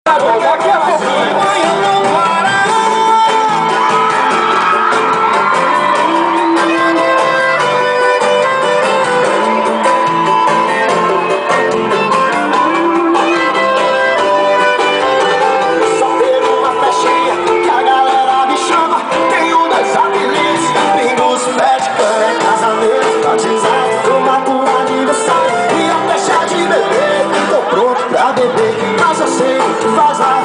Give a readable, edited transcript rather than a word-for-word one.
Daqui a pouquinho amanhã não para. Só ter uma festinha que a galera me chama. Tenho 2 apelidos, Pingos, Pet, Cana, casamento, batizado, formatura, aniversário. E ao deixar de beber, tô pronto pra beber, mas eu sei o que faz a